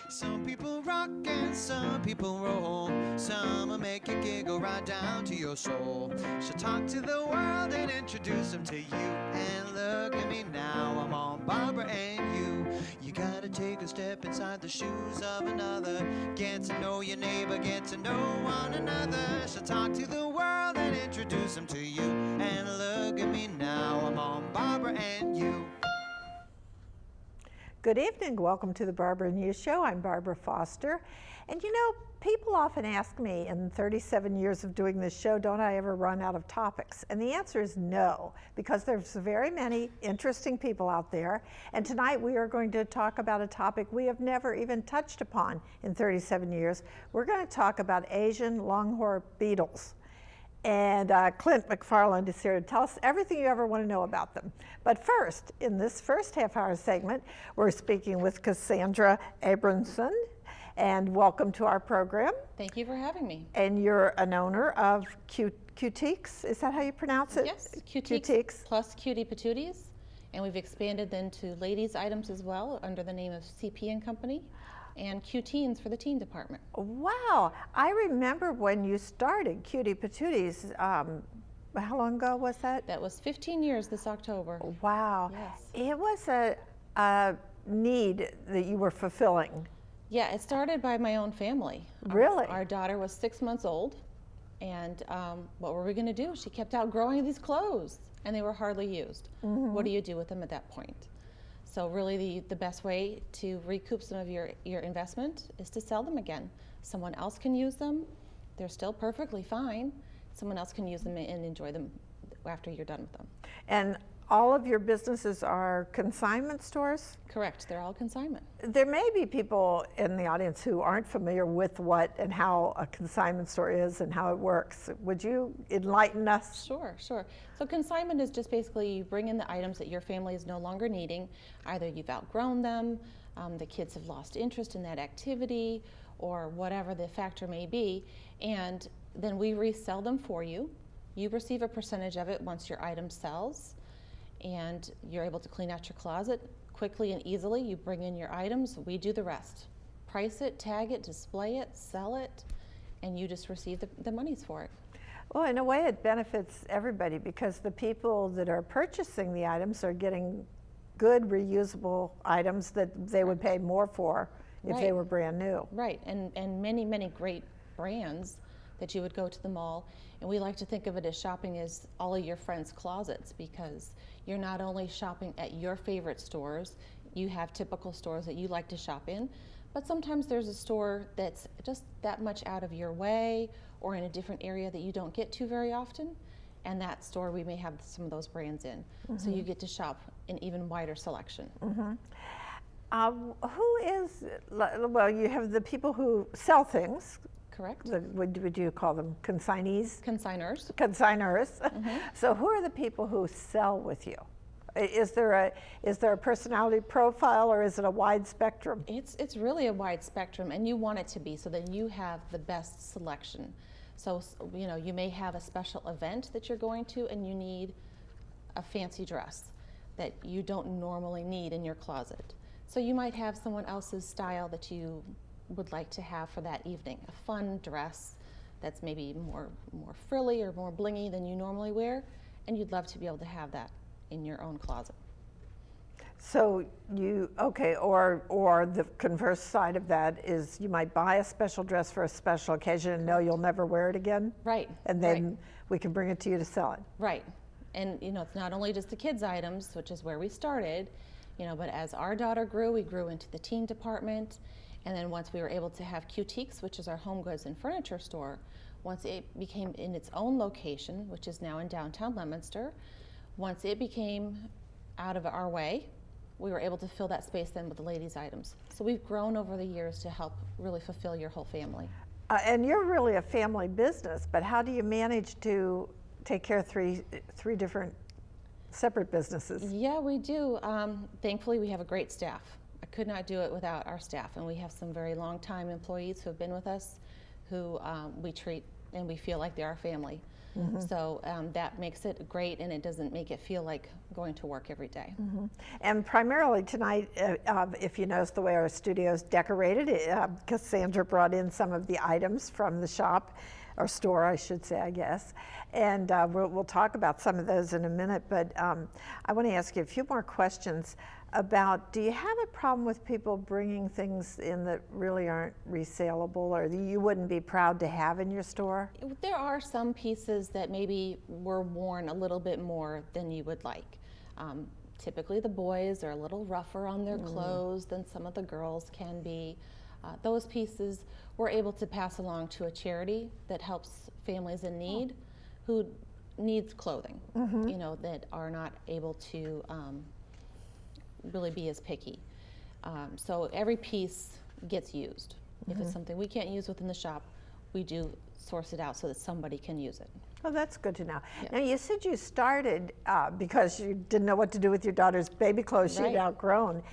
Some people rock and some people roll. Some will make you giggle right down to your soul. She'll talk to the world and introduce them to you. And look at me now, I'm all Barbara and you. You gotta take a step inside the shoes of another. Get to know your neighbor, get to know one another. She'll talk to the world and introduce them to you. And look at me now, I'm on Barbara and you. Good evening. Welcome to the Barbara and You Show. I'm Barbara Foster. And you know, people often ask me in 37 years of doing this show, don't I ever run out of topics? And the answer is no, because there's very many interesting people out there. And tonight we are going to talk about a topic we have never even touched upon in 37 years. We're going to talk about Asian longhorn beetles. And Clint McFarland is here to tell us everything you ever want to know about them. But first, in this first half-hour segment, we're speaking with Cassandra Abramson. And welcome to our program. Thank you for having me. And you're an owner of Cutiques. Is that how you pronounce it? Yes, Cutiques plus Cutie Patooties. And we've expanded then to ladies' items as well under the name of CP and Company. And Q-Teens for the teen department. Wow, I remember when you started Cutie Patooties. How long ago was that? That was 15 years this October. Wow, yes. It was a need that you were fulfilling. Yeah, it started by my own family. Really? Our daughter was 6 months old, and what were we going to do? She kept outgrowing these clothes, and they were hardly used. Mm-hmm. What do you do with them at that point? So really the best way to recoup some of your investment is to sell them again. Someone else can use them. They're still perfectly fine. Someone else can use them and enjoy them after you're done with them. And all of your businesses are consignment stores? Correct, they're all consignment. There may be people in the audience who aren't familiar with what and how a consignment store is and how it works. Would you enlighten us? Sure. So consignment is just basically you bring in the items that your family is no longer needing. Either you've outgrown them, the kids have lost interest in that activity, or whatever the factor may be, and then we resell them for you. You receive a percentage of it once your item sells, and you're able to clean out your closet quickly and easily. You bring in your items, we do the rest. Price it, tag it, display it, sell it, and you just receive the monies for it. Well, in a way it benefits everybody because the people that are purchasing the items are getting good reusable items that they would pay more for if they were brand new. Right, and many, many great brands that you would go to the mall, and we like to think of it as shopping as all of your friends' closets, because you're not only shopping at your favorite stores, you have typical stores that you like to shop in, but sometimes there's a store that's just that much out of your way or in a different area that you don't get to very often, and that store we may have some of those brands in. Mm-hmm. So you get to shop an even wider selection. Mm-hmm. Who is, well, you have the people who sell things. Correct. Would you call them consignees? Consigners. Consigners. Mm-hmm. So who are the people who sell with you? Is there a personality profile, or is it a wide spectrum? It's really a wide spectrum, and you want it to be so that you have the best selection. So you know, you may have a special event that you're going to, and you need a fancy dress that you don't normally need in your closet. So you might have someone else's style that you would like to have for that evening, a fun dress that's maybe more frilly or more blingy than you normally wear, and you'd love to be able to have that in your own closet. So or the converse side of that is you might buy a special dress for a special occasion and know you'll never wear it again. Right. And then we can bring it to you to sell it. Right. And you know, it's not only just the kids' items, which is where we started, you know, but as our daughter grew, we grew into the teen department. And then once we were able to have Cutiques, which is our home goods and furniture store, once it became in its own location, which is now in downtown Leominster, once it became out of our way, we were able to fill that space then with the ladies' items. So we've grown over the years to help really fulfill your whole family. And you're really a family business, but how do you manage to take care of three different separate businesses? Yeah, we do. Thankfully, we have a great staff. I could not do it without our staff, and we have some very long-time employees who have been with us who we treat and we feel like they're our family. So that makes it great, and it doesn't make it feel like going to work every day. And primarily tonight, if you notice the way our studio is decorated, Cassandra brought in some of the items from the shop, or store, I should say, I guess. And we'll talk about some of those in a minute, but I want to ask you a few more questions about, do you have a problem with people bringing things in that really aren't resaleable or that you wouldn't be proud to have in your store? There are some pieces that maybe were worn a little bit more than you would like. Typically the boys are a little rougher on their clothes than some of the girls can be. Those pieces we're able to pass along to a charity that helps families in need who needs clothing, you know, that are not able to really be as picky. So every piece gets used. If it's something we can't use within the shop, we do source it out so that somebody can use it. Oh, that's good to know. Now, you said you started because you didn't know what to do with your daughter's baby clothes she'd outgrown.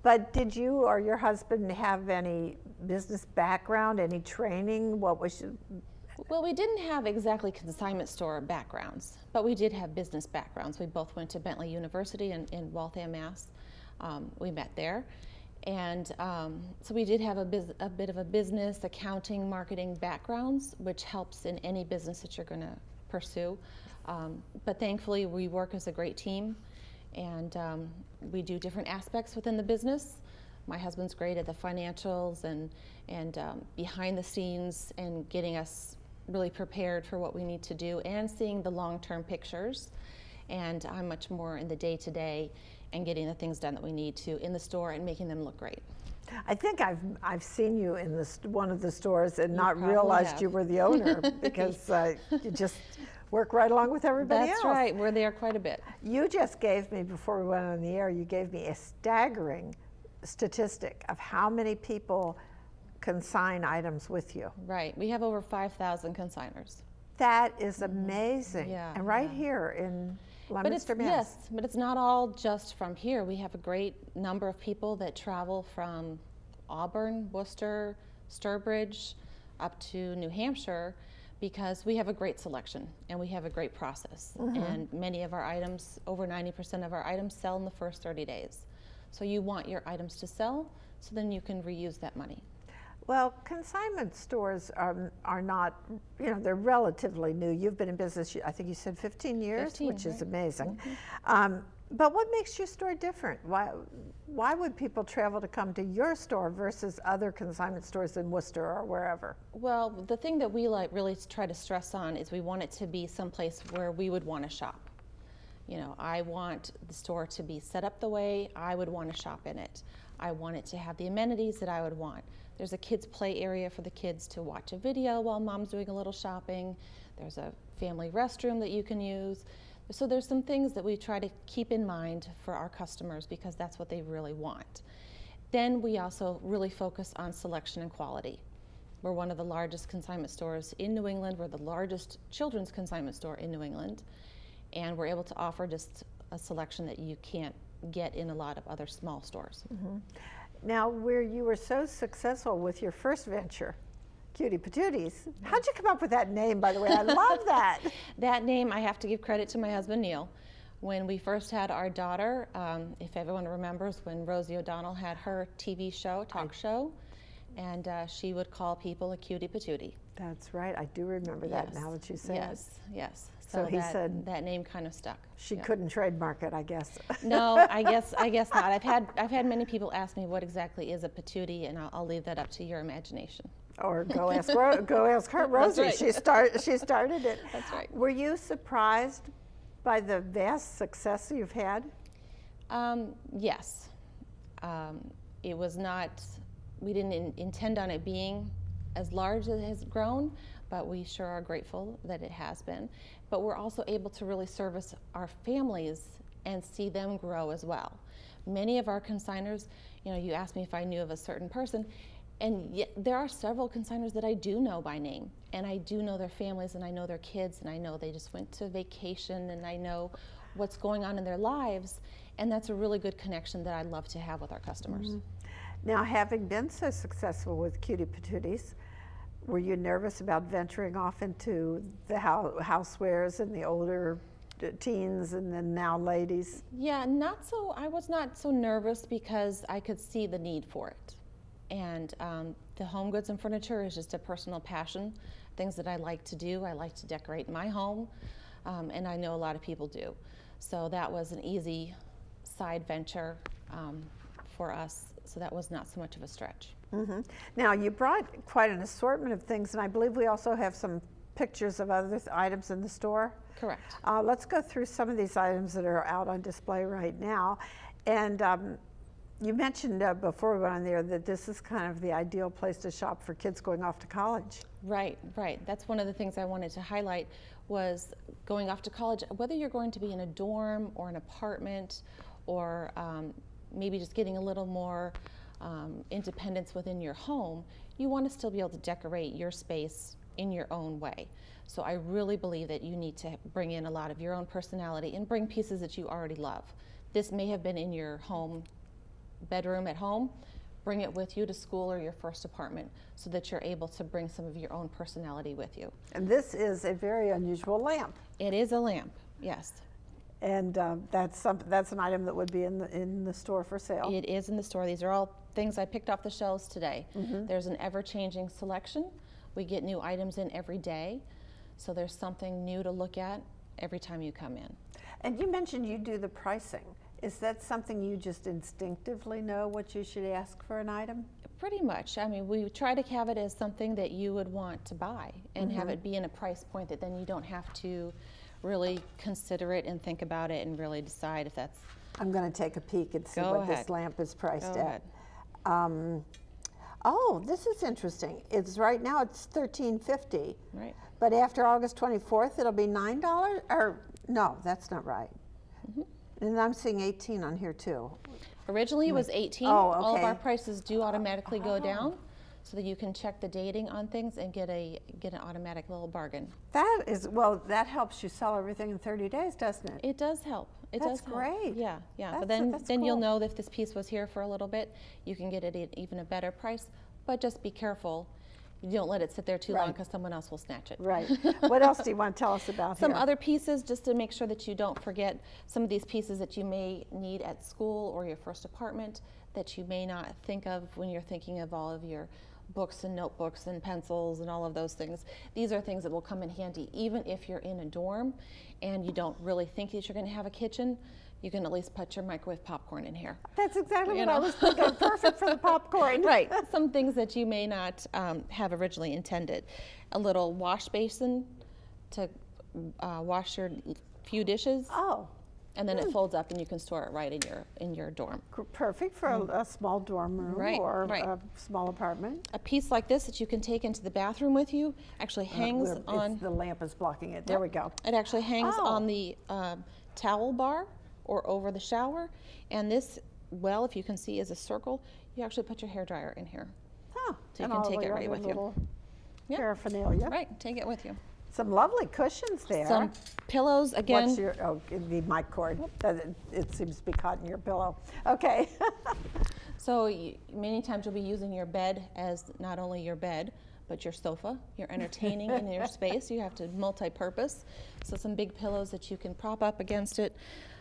But did you or your husband have any business background, any training? What was you? Well, we didn't have exactly consignment store backgrounds, but we did have business backgrounds. We both went to Bentley University in Waltham, Mass. We met there. And so we did have a bit of a business, accounting, marketing backgrounds, which helps in any business that you're going to pursue. But thankfully, we work as a great team, and we do different aspects within the business. My husband's great at the financials and behind the scenes and getting us really prepared for what we need to do and seeing the long-term pictures. And I'm much more in the day-to-day and getting the things done that we need to in the store and making them look great. I think I've seen you in one of the stores and not realized you were the owner because you just work right along with everybody else. That's right. We're there quite a bit. You just gave me, before we went on the air, you gave me a staggering statistic of how many people consign items with you. Right. We have over 5,000 consigners. That is amazing. Yeah, and right here in Leominster, Mass. Yes, but it's not all just from here. We have a great number of people that travel from Auburn, Worcester, Sturbridge, up to New Hampshire, because we have a great selection and we have a great process. And many of our items, over 90% of our items, sell in the first 30 days. So you want your items to sell, so then you can reuse that money. Well, consignment stores are not, you know, they're relatively new. You've been in business, I think you said 15 years, 15, which is right. amazing. But what makes your store different? Why would people travel to come to your store versus other consignment stores in Worcester or wherever? Well, the thing that we really try to stress on is we want it to be someplace where we would want to shop. You know, I want the store to be set up the way I would want to shop in it. I want it to have the amenities that I would want. There's a kids' play area for the kids to watch a video while mom's doing a little shopping. There's a family restroom that you can use. So there's some things that we try to keep in mind for our customers because that's what they really want. Then we also really focus on selection and quality. We're one of the largest consignment stores in New England. We're the largest children's consignment store in New England. And we're able to offer just a selection that you can't get in a lot of other small stores. Now, where you were so successful with your first venture, Cutiques, how'd you come up with that name, by the way? I love that. That name, I have to give credit to my husband, Neil. When we first had our daughter, if everyone remembers, when Rosie O'Donnell had her TV show, talk show, and she would call people a cutie patootie. That's right. I do remember that now that you say it. Yes. So he said that name kind of stuck. She couldn't trademark it, I guess. No, I guess not. I've had many people ask me what exactly is a patootie, and I'll leave that up to your imagination. Or go ask her, Rosie. Right. She started it. That's right. Were you surprised by the vast success you've had? Yes. It was not. We didn't intend on it being as large as it has grown, but we sure are grateful that it has been. But we're also able to really service our families and see them grow as well. Many of our consigners, you know, you asked me if I knew of a certain person, and yet there are several consigners that I do know by name, and I do know their families, and I know their kids, and I know they just went to vacation, and I know what's going on in their lives, and that's a really good connection that I love to have with our customers. Now, having been so successful with Cutie Patooties, Were you nervous about venturing off into the housewares and the older teens and then now ladies? Yeah, I was not so nervous because I could see the need for it. And the home goods and furniture is just a personal passion, things that I like to do. I like to decorate my home, and I know a lot of people do. So that was an easy side venture for us, so that was not so much of a stretch. Mm-hmm. Now, you brought quite an assortment of things, and I believe we also have some pictures of other items in the store. Correct. Let's go through some of these items that are out on display right now. And you mentioned before we went on there that this is kind of the ideal place to shop for kids going off to college. Right, right. That's one of the things I wanted to highlight was going off to college, whether you're going to be in a dorm or an apartment or maybe just getting a little more independence within your home, you want to still be able to decorate your space in your own way. So I really believe that you need to bring in a lot of your own personality and bring pieces that you already love. This may have been in your home bedroom at home. Bring it with you to school or your first apartment so that you're able to bring some of your own personality with you. And this is a very unusual lamp. It is a lamp, yes. And that's an item that would be in the store for sale. It is in the store. These are all things I picked off the shelves today. Mm-hmm. There's an ever-changing selection. We get new items in every day. So there's something new to look at every time you come in. And you mentioned you do the pricing. Is that something you just instinctively know what you should ask for an item? Pretty much. I mean, we try to have it as something that you would want to buy and Mm-hmm. have it be in a price point that then you don't have to really consider it and think about it and really decide if that's... I'm going to take a peek and see Go what ahead. this lamp is priced Go at. ahead. Oh, this is interesting. It's right now it's $13.50. Right. But after August 24th, it'll be $9? Or no, that's not right. Mm-hmm. And I'm seeing 18 on here too. Originally it was 18. Oh, All of okay. our prices do automatically go down so that you can check the dating on things and get an automatic little bargain. That helps you sell everything in 30 days, doesn't it? It does help. It That's does help. great. Yeah, yeah. But That's then you'll cool. know that if this piece was here for a little bit, you can get it at even a better price. But just be careful. You don't let it sit there too long Right. because someone else will snatch it. Right. What else do you want to tell us about Some here? other pieces, just to make sure that you don't forget some of these pieces that you may need at school or your first apartment that you may not think of when you're thinking of all of your books and notebooks and pencils and all of those things. These are things that will come in handy even if you're in a dorm and you don't really think that you're going to have a kitchen. You can at least put your microwave popcorn in here. That's exactly You what I know. was thinking. Perfect for the popcorn. Right, some things that you may not have originally intended. A little wash basin to wash your few dishes, Oh, and then it folds up and you can store it right in your dorm. perfect for a small dorm room Right, or right. a small apartment. A piece like this that you can take into the bathroom with you actually hangs on. The lamp is blocking it. There we go. It actually hangs Oh. on the towel bar or over the shower, and this, well, if you can see, is a circle. You actually put your hairdryer in here. Huh. So you And can all take it your right other with you. little Yep. Paraphernalia. Right, take it with you. Some lovely cushions there. Some pillows again. What's your, the mic cord. It seems to be caught in your pillow. Okay. So many times you'll be using your bed as not only your bed, but your sofa. You're entertaining in your space. You have to multi-purpose. So some big pillows that you can prop up against it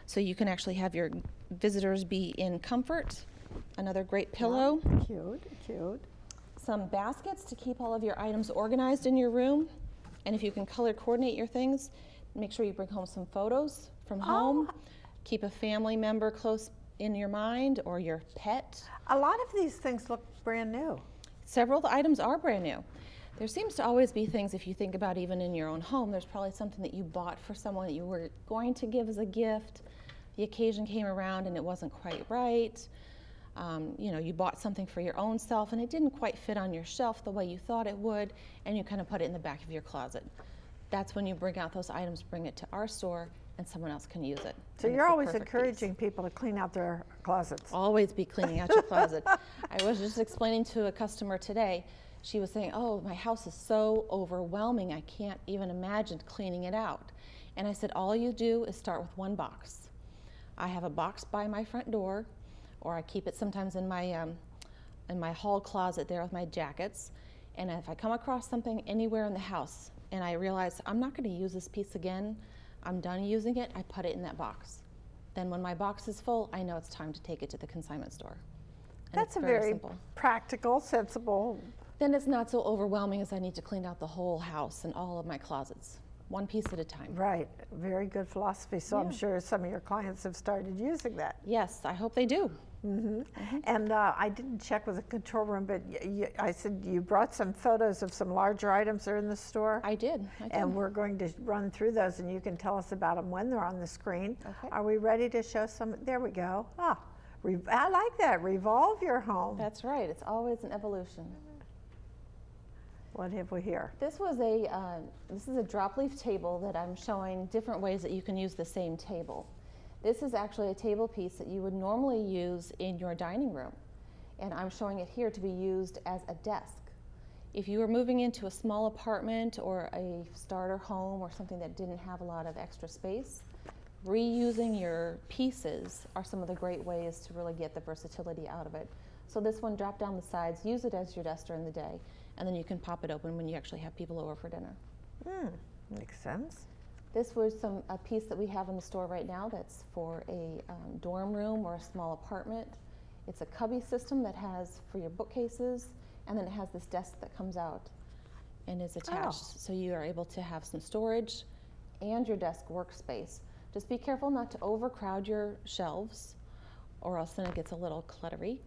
so you can actually have your visitors be in comfort. Another great pillow. Cute, cute. Some baskets to keep all of your items organized in your room. And if you can color coordinate your things, make sure you bring home some photos from home. Keep a family member close in your mind or your pet. A lot of these things look brand new. Several of the items are brand new. There seems to always be things, if you think about even in your own home, there's probably something that you bought for someone that you were going to give as a gift. The occasion came around and it wasn't quite right. You bought something for your own self and it didn't quite fit on your shelf the way you thought it would, and you kind of put it in the back of your closet. That's when you bring out those items, bring it to our store, and someone else can use it. So And you're it's the always perfect piece. encouraging people to clean out their closets. Always be cleaning out your closet. I was just explaining to a customer today, she was saying, oh, my house is so overwhelming, I can't even imagine cleaning it out. And I said, all you do is start with one box. I have a box by my front door, or I keep it sometimes in my hall closet there with my jackets. And if I come across something anywhere in the house and I realize I'm not going to use this piece again, I'm done using it, I put it in that box. Then when my box is full, I know it's time to take it to the consignment store. And That's it's a very simple. practical, sensible. Then it's not so overwhelming as I need to clean out the whole house and all of my closets, one piece at a time. Right, very good philosophy. So I'm Yeah. sure some of your clients have started using that. Yes, I hope they do. And I didn't check with the control room, but I said you brought some photos of some larger items that are in the store. I did. And we're going to run through those, and you can tell us about them when they're on the screen. Okay. Are we ready to show some? There we go. I like that. Revolve your home. That's right. It's always an evolution. What have we here? This is a drop leaf table that I'm showing different ways that you can use the same table. This is actually a table piece that you would normally use in your dining room, and I'm showing it here to be used as a desk. If you were moving into a small apartment or a starter home or something that didn't have a lot of extra space, reusing your pieces are some of the great ways to really get the versatility out of it. So this one, drop down the sides, use it as your desk during the day, and then you can pop it open when you actually have people over for dinner. Makes sense. This was a piece that we have in the store right now that's for a dorm room or a small apartment. It's a cubby system that has for your bookcases, and then it has this desk that comes out and is attached. So you are able to have some storage and your desk workspace. Just be careful not to overcrowd your shelves, or else then it gets a little cluttery.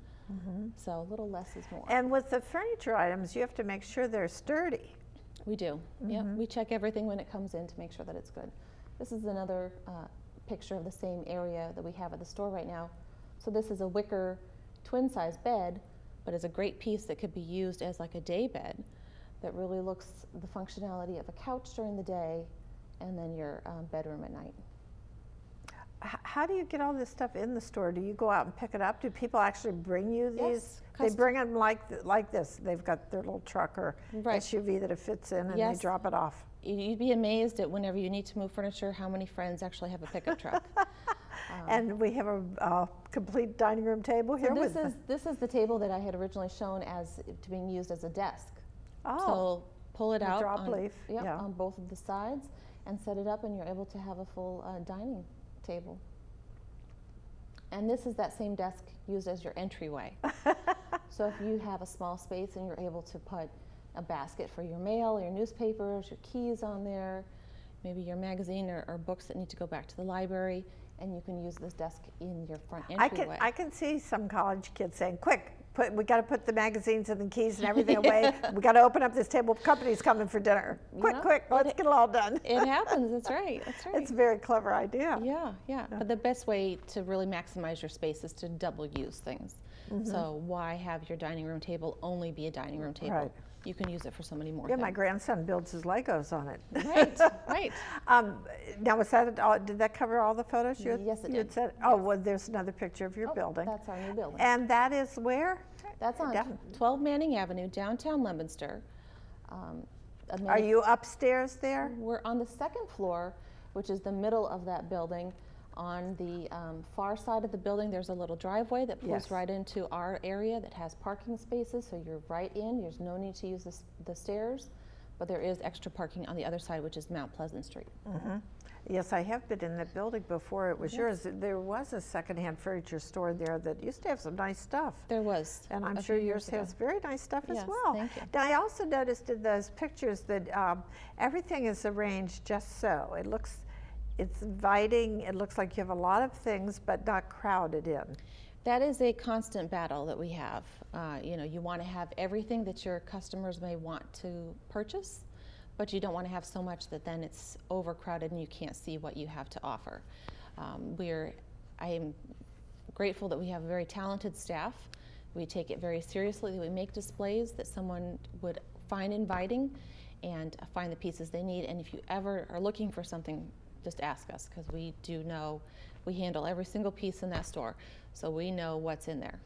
So a little less is more. And with the furniture items, you have to make sure they're sturdy. We do. Yeah, we check everything when it comes in to make sure that it's good. This is another picture of the same area that we have at the store right now. So this is a wicker twin-size bed, but it's a great piece that could be used as like a day bed that really looks the functionality of a couch during the day and then your bedroom at night. How do you get all this stuff in the store? Do you go out and pick it up? Do people actually bring you these? Yes, They bring them like this. They've got their little truck or Right. SUV that it fits in, and Yes. they drop it off. You'd be amazed at whenever you need to move furniture, how many friends actually have a pickup truck. And we have a complete dining room table here So with this is the table that I had originally shown as to being used as a desk. Oh, So pull it the out drop on, leaf, yep, yeah. on both of the sides and set it up, and you're able to have a full dining table. And this is that same desk used as your entryway. So if you have a small space and you're able to put a basket for your mail, your newspapers, your keys on there, maybe your magazine or books that need to go back to the library, and you can use this desk in your front entryway. I can see some college kids saying, "Quick, we got to put the magazines and the keys and everything away. We got to open up this table. Company's coming for dinner. Quick, Yeah, quick, let's get it all done." It happens. That's right. That's right. It's a very clever idea. Yeah. But the best way to really maximize your space is to double use things. So why have your dining room table only be a dining room table? Right. You can use it for so many more Yeah, things. my grandson builds his Legos on it. Right, right. Now, was that all, did that cover all the photos you had, Yes, it you had did. said? Oh, well, there's another picture of your Oh, building. That's our new building. And that is where? That's on down- 12 Manning Avenue, downtown Leominster. Are you upstairs there? We're on the second floor, which is the middle of that building. On the far side of the building, there's a little driveway that pulls Yes. right into our area that has parking spaces, so you're right in. There's no need to use the stairs, but there is extra parking on the other side, which is Mount Pleasant Street. Yes, I have been in that building before it was yours. There was a secondhand furniture store there that used to have some nice stuff. There was. And I'm a sure few yours years ago. has very nice stuff as Yes, well. thank you. Now, I also noticed in those pictures that everything is arranged just so. It's inviting. It looks like you have a lot of things, but not crowded in. That is a constant battle that we have. You want to have everything that your customers may want to purchase, but you don't want to have so much that then it's overcrowded and you can't see what you have to offer. I am grateful that we have a very talented staff. We take it very seriously. We make displays that someone would find inviting and find the pieces they need. And if you ever are looking for something, just ask us, because we do know we handle every single piece in that store, so we know what's in there.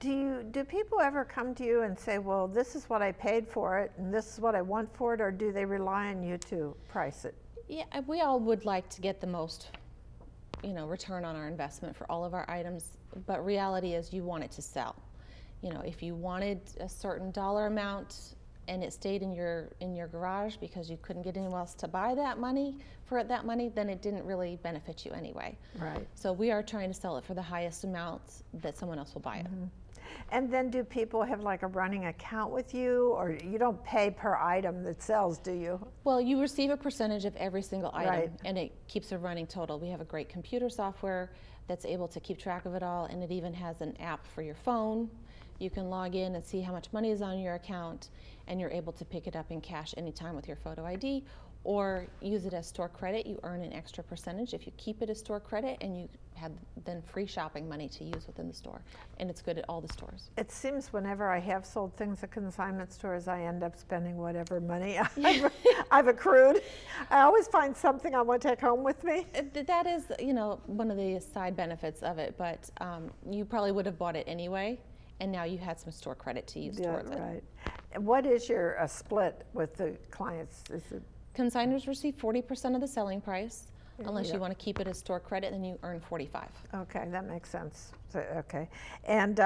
Do people ever come to you and say, well, this is what I paid for it and this is what I want for it, or do they rely on you to price it? Yeah, we all would like to get the most, return on our investment for all of our items, but reality is you want it to sell. if you wanted a certain dollar amount and it stayed in your garage because you couldn't get anyone else to buy that money, then it didn't really benefit you anyway. Right. So we are trying to sell it for the highest amount that someone else will buy it. And then do people have like a running account with you, or you don't pay per item that sells, do you? Well, you receive a percentage of every single item, Right. and it keeps a running total. We have a great computer software that's able to keep track of it all, and it even has an app for your phone. You can log in and see how much money is on your account, and you're able to pick it up in cash anytime with your photo ID, or use it as store credit. You earn an extra percentage if you keep it as store credit, and you have then free shopping money to use within the store, and it's good at all the stores. It seems whenever I have sold things at consignment stores, I end up spending whatever money I've accrued. I always find something I want to take home with me. That is, one of the side benefits of it, but you probably would have bought it anyway, and now you had some store credit to use towards it. Right. And what is your split with the clients? Is it Consignors receive 40% of the selling price. Unless Yeah. you want to keep it as store credit, then you earn 45. Okay, that makes sense. So, okay, and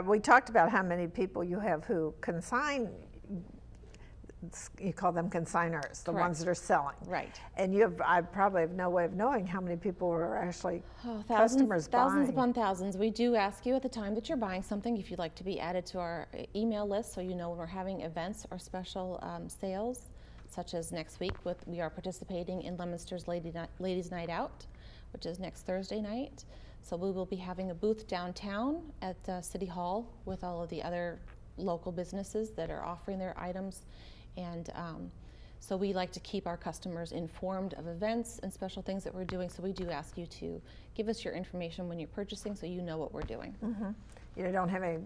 we talked about how many people you have who consign. You call them consignors, the Correct. ones that are selling. Right. And I probably have no way of knowing how many people are actually Thousands customers buying. upon thousands. We do ask you at the time that you're buying something if you'd like to be added to our email list, so you know when we're having events or special sales, such as next week. We are participating in Leominster's Ladies Night Out, which is next Thursday night. So we will be having a booth downtown at City Hall with all of the other local businesses that are offering their items. And so we like to keep our customers informed of events and special things that we're doing. So we do ask you to give us your information when you're purchasing, so you know what we're doing. You don't have any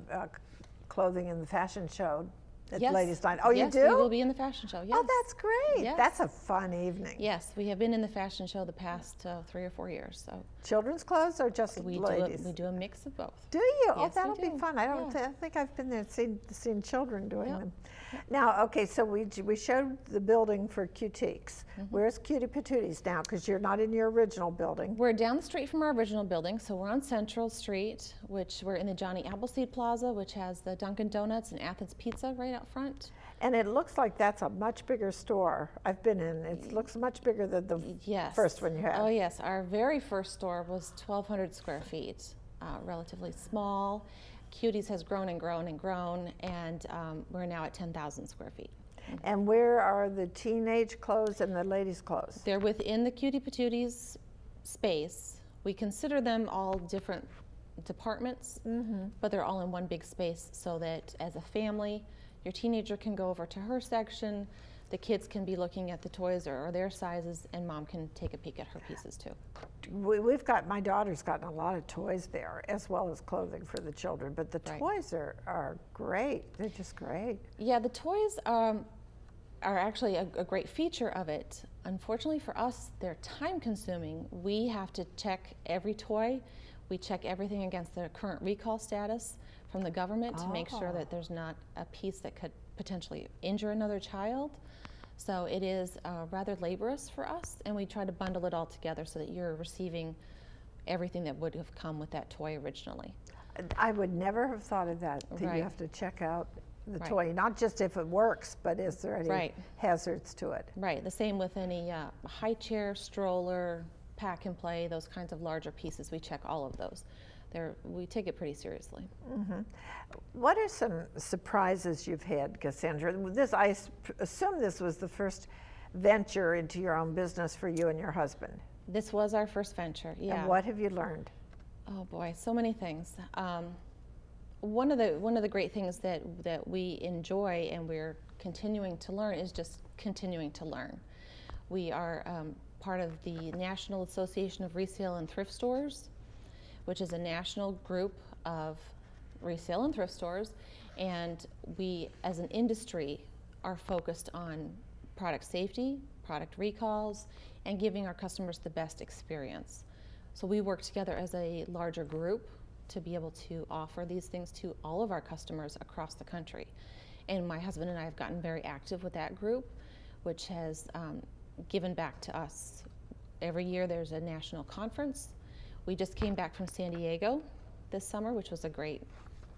clothing in the fashion show at Yes. Ladies Night. Oh, Yes, you do? we will be in the fashion show. Yes. Oh, that's great. Yes. That's a fun evening. Yes, we have been in the fashion show the past 3 or 4 years. So Children's clothes or just we ladies? do a mix of both. Do you? Oh, Yes, we that'll be do. fun. I don't Yeah. I think I've been there and seen children doing Yep. them. Now, okay, so we showed the building for Cutiques. Where's Cutie Patooties now? Because you're not in your original building. We're down the street from our original building, so we're on Central Street, which we're in the Johnny Appleseed Plaza, which has the Dunkin' Donuts and Athens Pizza right out front. And it looks like that's a much bigger store. I've been in. It looks much bigger than the Yes. first one you had. Oh yes, our very first store was 1,200 square feet, relatively small. Cuties has grown and grown and grown, and we're now at 10,000 square feet. And where are the teenage clothes and the ladies' clothes? They're within the Cutie Patooties space. We consider them all different departments, but they're all in one big space, so that as a family, your teenager can go over to her section, the kids can be looking at the toys or their sizes, and mom can take a peek at her pieces too. My daughter's gotten a lot of toys there, as well as clothing for the children, but the Right. toys are great. They're just great. Yeah, the toys are actually a great feature of it. Unfortunately for us, they're time consuming. We have to check every toy. We check everything against the current recall status from the government to make sure that there's not a piece that could potentially injure another child. So it is rather laborious for us, and we try to bundle it all together so that you're receiving everything that would have come with that toy originally. I would never have thought of that you Right. have to check out the Right. toy, not just if it works, but is there any Right. hazards to it? Right, the same with any high chair, stroller, pack and play, those kinds of larger pieces. We check all of those. We take it pretty seriously. What are some surprises you've had, Cassandra? Assume this was the first venture into your own business for you and your husband. This was our first venture, yeah. And what have you learned? Oh boy, so many things. One of the great things that we enjoy and we're continuing to learn is just continuing to learn. We are part of the National Association of Resale and Thrift Stores, which is a national group of resale and thrift stores, and we as an industry are focused on product safety, product recalls, and giving our customers the best experience. So we work together as a larger group to be able to offer these things to all of our customers across the country. And my husband and I have gotten very active with that group, which has given back to us. Every year there's a national conference. We just came back from San Diego this summer, which was a great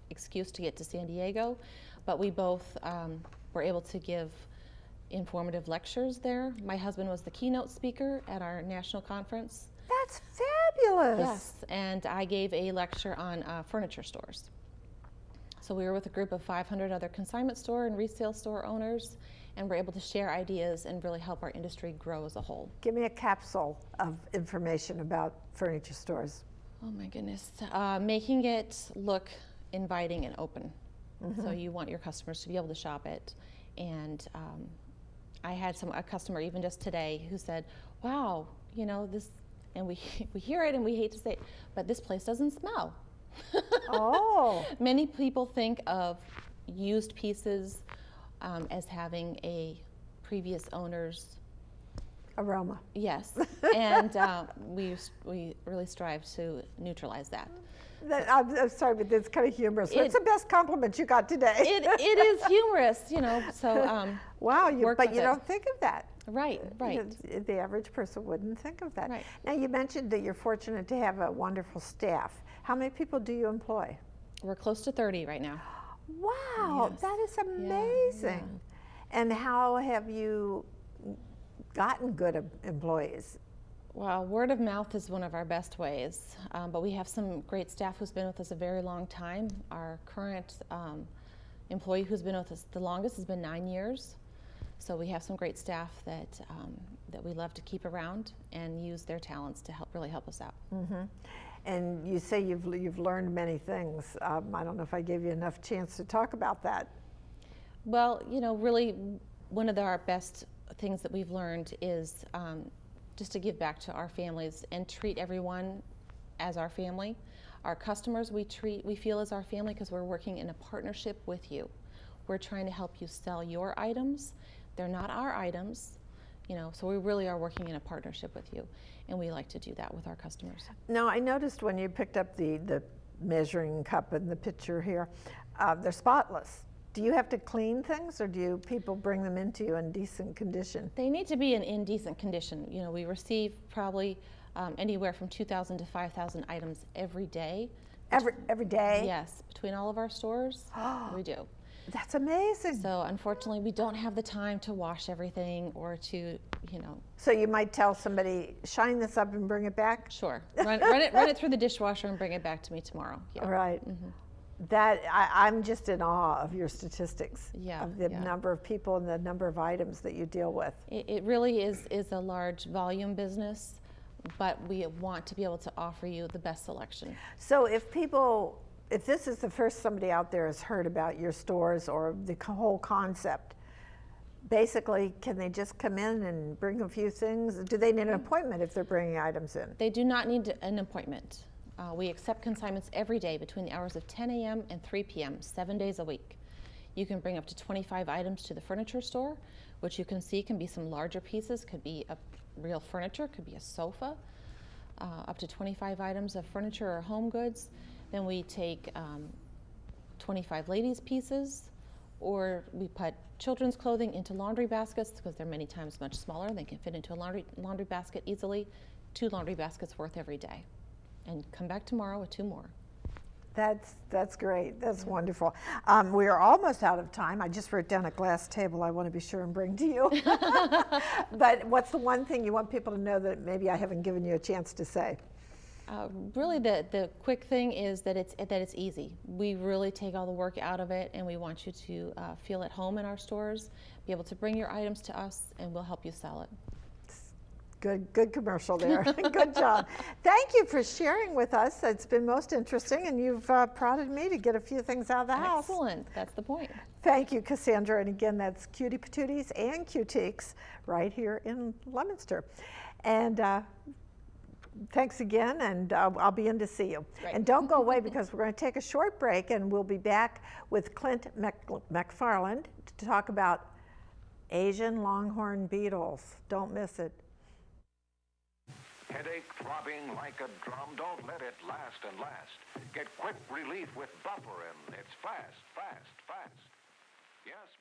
excuse to get to San Diego, but we both were able to give informative lectures there. My husband was the keynote speaker at our national conference. That's fabulous. Yes, and I gave a lecture on furniture stores. So we were with a group of 500 other consignment store and resale store owners, and we're able to share ideas and really help our industry grow as a whole. Give me a capsule of information about furniture stores. Oh my goodness. Making it look inviting and open. So you want your customers to be able to shop it. And I had a customer even just today who said, wow, you know, this, and we hear it and we hate to say it, but this place doesn't smell. Oh. Many people think of used pieces as having a previous owner's aroma. Yes, and we really strive to neutralize that. I'm sorry, but that's kind of humorous. What's the best compliment you got today? It is humorous, you know. So wow, but you it. don't think of that. Right, right. The average person wouldn't think of that. Right. Now, you mentioned that you're fortunate to have a wonderful staff. How many people do you employ? We're close to 30 right now. Wow, Yes. that is amazing. Yeah. And how have you gotten good employees? Well, word of mouth is one of our best ways, but we have some great staff who's been with us a very long time. Our current employee who's been with us the longest has been 9 years. So we have some great staff that we love to keep around and use their talents to really help us out. Mm-hmm. And you say you've learned many things. I don't know if I gave you enough chance to talk about that. Well, you know, really one of our best things that we've learned is just to give back to our families and treat everyone as our family. Our customers we feel as our family because we're working in a partnership with you. We're trying to help you sell your items. They're not our items, you know, so we really are working in a partnership with you, and we like to do that with our customers. Now, I noticed when you picked up the measuring cup and the pitcher here, they're spotless. Do you have to clean things, or do people bring them into you in decent condition? They need to be in decent condition. You know, we receive probably anywhere from 2,000 to 5,000 items every day. Every day? Yes, between all of our stores, we do. That's amazing. So unfortunately, we don't have the time to wash everything or to, you know. So you might tell somebody, shine this up and bring it back? Sure. Run it through the dishwasher and bring it back to me tomorrow. Yeah. All right. Mm-hmm. That I'm just in awe of your statistics, Yeah, of the yeah. number of people and the number of items that you deal with. It really is a large volume business, but we want to be able to offer you the best selection. So if this is the first somebody out there has heard about your stores or the whole concept, basically, can they just come in and bring a few things? Do they need an appointment if they're bringing items in? They do not need an appointment. We accept consignments every day between the hours of 10 a.m. and 3 p.m., 7 days a week. You can bring up to 25 items to the furniture store, which you can see can be some larger pieces, could be a real furniture, could be a sofa, up to 25 items of furniture or home goods. Then we take 25 ladies' pieces, or we put children's clothing into laundry baskets because they're many times much smaller. They can fit into a laundry basket easily, 2 laundry baskets worth every day. And come back tomorrow with 2 more. That's great. That's wonderful. We are almost out of time. I just wrote down a glass table I want to be sure and bring to you. But what's the one thing you want people to know that maybe I haven't given you a chance to say? Really, the quick thing is that it's easy. We really take all the work out of it, and we want you to feel at home in our stores, be able to bring your items to us, and we'll help you sell it. Good commercial there. Good job. Thank you for sharing with us. It's been most interesting, and you've prodded me to get a few things out of the house. Excellent. That's the point. Thank you, Cassandra. And again, that's Cutie Patooties and Cutiques right here in Leominster. And thanks again, and I'll be in to see you. Great. And don't go away because we're going to take a short break, and we'll be back with Clint McFarland to talk about Asian longhorn beetles. Don't miss it. Headache throbbing like a drum? Don't let it last and last. Get quick relief with Bufferin. It's fast, fast, fast. Yes,